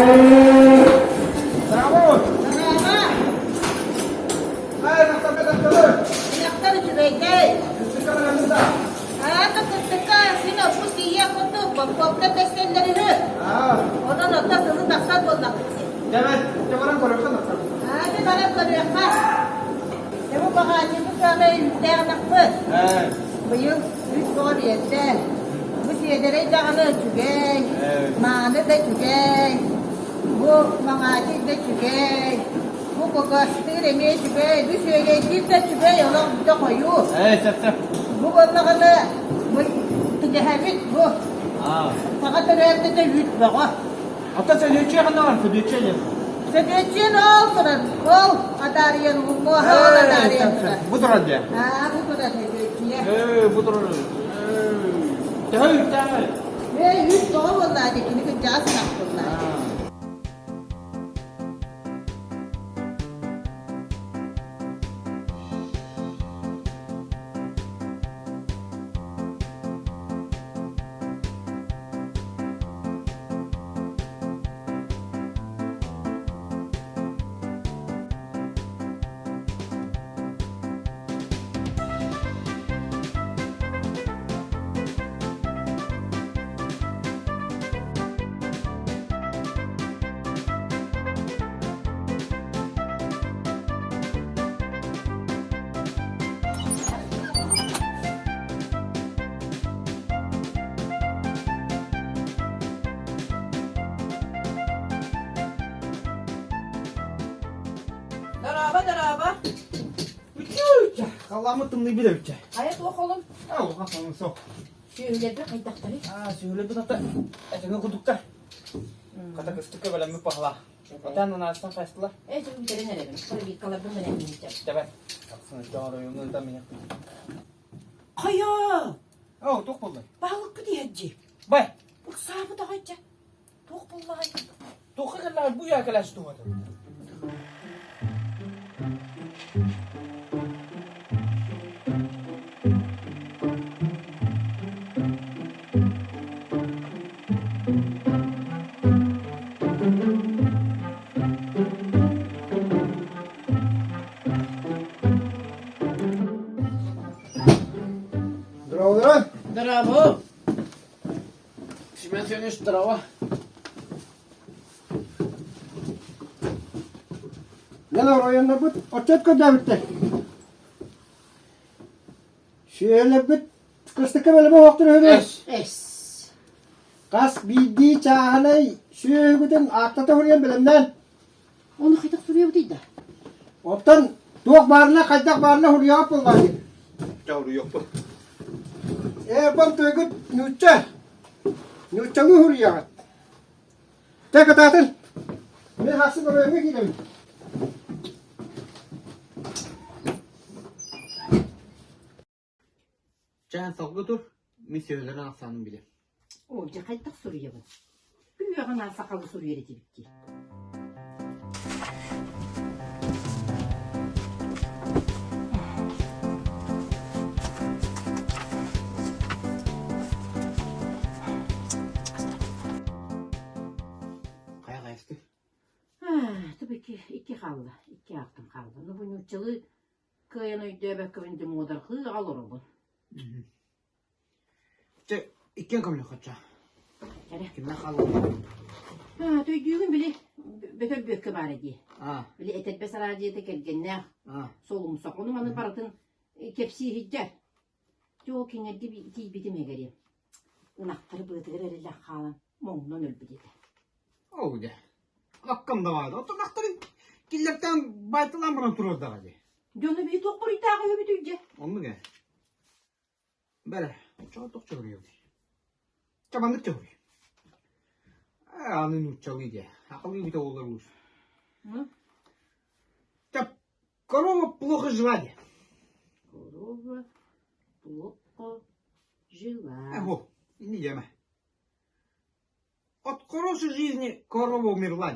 Bravo! Merhaba. Hayır, nasıl yapıyorsun? Ayakları süreyde. Sıkı yanında. Ayakta kıstıkka sino bu diye kutu bakopta testellerini. Onun ortasını taksan boldak. Evet, cemaran koruyorsun nasıl? Hadi bana koruyor ha. Bu bagajı bu kadar yüzlerine kız. Evet. Bu yıl 3 doğru yette. Bu şeylere dağını çügey. Evet. Manı da çügey. Bu bagajı da çügey. Bu kokastı remeye çügey. Bir şöyle bir de çügey olan bir de koyu. Evet, yaptım. Bu konuları bu tücehemit bu. Fakat önemli de yüz bağa. Hatta sen ne çekin var? Ne çekin? Sedecin altının kol adariyen umuha adariyen. Budur hadi. Ha bu kadar sedeciye. Budur. Tamam. Ve yüz bağa vallahi dikini kıcağız naktılar. Daraba. Allah'ımı tımlıyı bir de bütçe. Hayat oğlum. Al, kafamı sok. Şöyle bir kaydakları. Söyle bir dakika. Etini kudukta. Kata kıstıkka böyle mi pahla. Otan anasından kaçtılar. Çok bir kere nereye? Sonra bir kalabım ben yapmayacağım. Evet. Baksana çağırıyor, yolunu da mı yapıyor? Hayır. Tok buldu. Balık bu diyeceğim. Bay. Bak sahibi da hacca. Tok bullahi. Tok kadar bu ya kadar tumadı. Здорово. Bravo. Şimdi seni şu tarafa. Ne var o yanında bu? Otet kadar bitti. Şöyle bir kıstıkı böyle bir vaktin öyle. Es. Kas bildiği çağını şu gudun atlata vuruyan bilimden. Onu kaydak soruyor bu değil de. Ottan tuğuk barına kaydak barına vuruyor yapılmadı. Yavru yok bu. Bam tüygut nüçe. Nüçe'yi vuruyor. Tek atatın. Ne hası buraya mı gidelim? Can saklı dur. Misyonerin aksanını bile. Oca kaydak soruyor bu. Büyüyor ana sakalı soruyor eti bitti. Kaya kaçtı. Tabii ki iki kaldı. İki hakkım kaldı. Bu nüçalı kıyana ödeyebek kıvındı modar kığı alır o bu. İkken kamyon kaçacak. Hele. Kimden kaldı? Töydüğün bile betöl büyük kıbar diye. Ha. Bile etet besar diye de gelgen ne? Ha. Solum sak. Onu bana baratın kepsi hiccer. Çoğu kinler gibi değil bitim egerim. Unakları bıtıgır elle kalan. Mondan öl bildi. O de. Hakkım vardı. O tırnakları killerden baytılan bana durur da hadi. Dönü bir tokbur itağı bir tüyce. Onu ge. Böyle. Çok çağırıyor. Çabanlık çağırıyor. Anın uçağı diye. Akıllı bir de olur olur. Hı? Корова плохо жила. Корова плохо жила. Ого, не дема. От хорошей жизни корова умерла.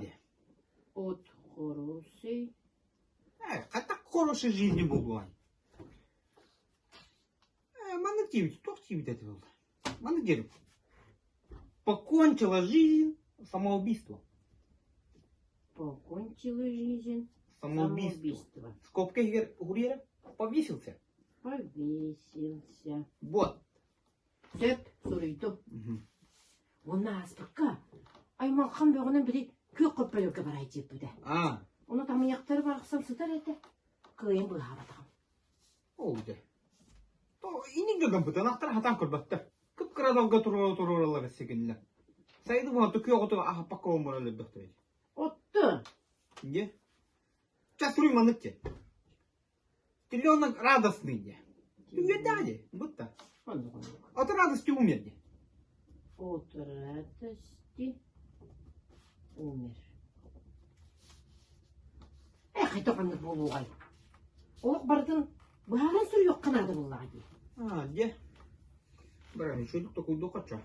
От хорошей. А так хорошей жизни была. Мана девять, кто девять это был? Мана девять. Покончила жизнь самоубийством. Покончила жизнь. Самоубийство. Скобка егер Гурьера повесился. Повесился. Вот. Сөп, сурыйду. Она аспыққа. Аймалқан бөғінің білі көк қоппалөке барай деп бұды. Оны тамаяқтары барықсам сұтар әті. Күйен бұға батығым. Oldu. То инигден бутанақтар хатан көрбәттер. Күп кырадалга туралар сегенле. Сайды буна төкө отуга ахапакка оморалы бәхтәй. Отты. Не? Часури маныкке. Теленок радостный. Умердали, будто. От радости умерли. От радости умер. Қайта қандық болу ғай. Олық бардың бағын сүр yok қанады болағай. Де. Бірақ шөлік тоқуды қача.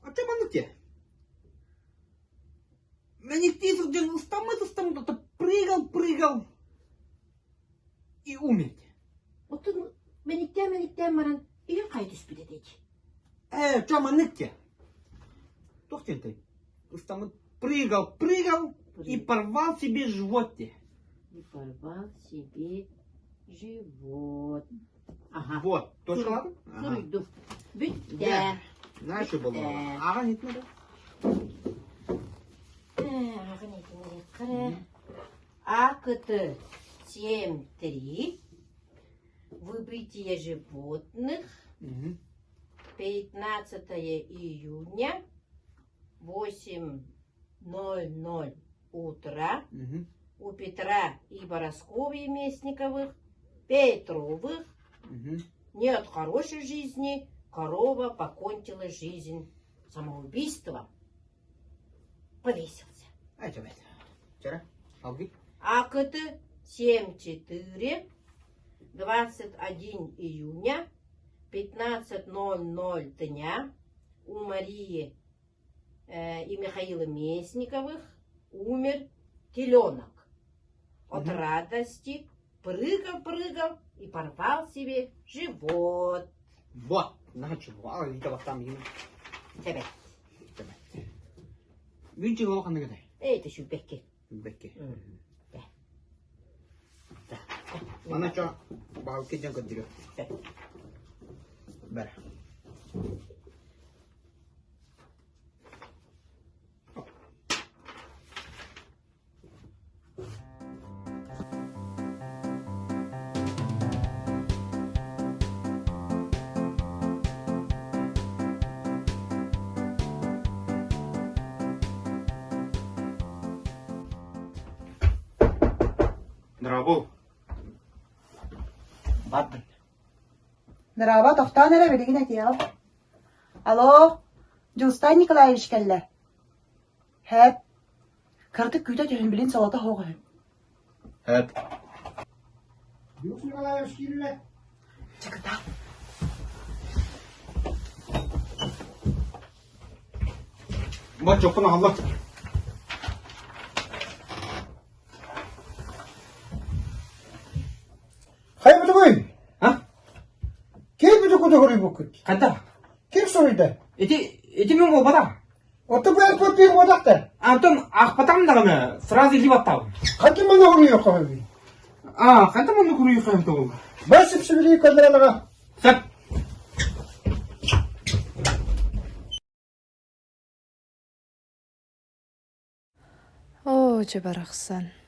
Ача маныкке. Манектейсік ден ұстамыды, прыгал. И умер. Оттың меніктен маран үйін қайты үспеді дейді. Ча маныкке. Тоқтентай. Ұстамыды прыгал и порвал себе животе. И порвал себе живот. Ага. Вот, точка ладно? Сурыйду. Бүтті. Знаешь, что было? Ага, нет, надо. Ага, нет, қыры. Акыты 7.3. Выбытие животных. 15 июня. 8:00 утра. У Петра и Боросковой Местниковых, Петровых, не от хорошей жизни, корова покончила жизнь. Самоубийство. Повесился. Это. Вчера? Алги? Акт 7.4. 21 июня. 15:00 дня. У Марии и Михаила Местниковых умер теленок. От радости прыгал и порвал себе живот. Вот, начал. Это там имя. Тебе. Видите, лоха на годай? Это щупекки. Бекки. Она что? Балки деньги дерет. Бер. Здраво. Бабин. Здраво, тоқтан әрі білеген әтеғал. Алло, Жулстан Николаевич кәлі. Хәп. Кірдік күйті түйін білін салата хоғы. Хәп. Юс Николаевич кириле. Чықыда. Вот жоқпын алла. Қай бұды қой? Кей бұды құды құрый бұқыт? Қайда? Кем сұрайды? Эти мен ол бада. Оты бәл көппен қодақты? Антон ақпатам дағыны сразу іліп аттау. Қайты мұны құрый қойы? Қайда мұны құрый қойы ол? Басып сөйлей көндіралыға. Сәп. О, жебарақсан.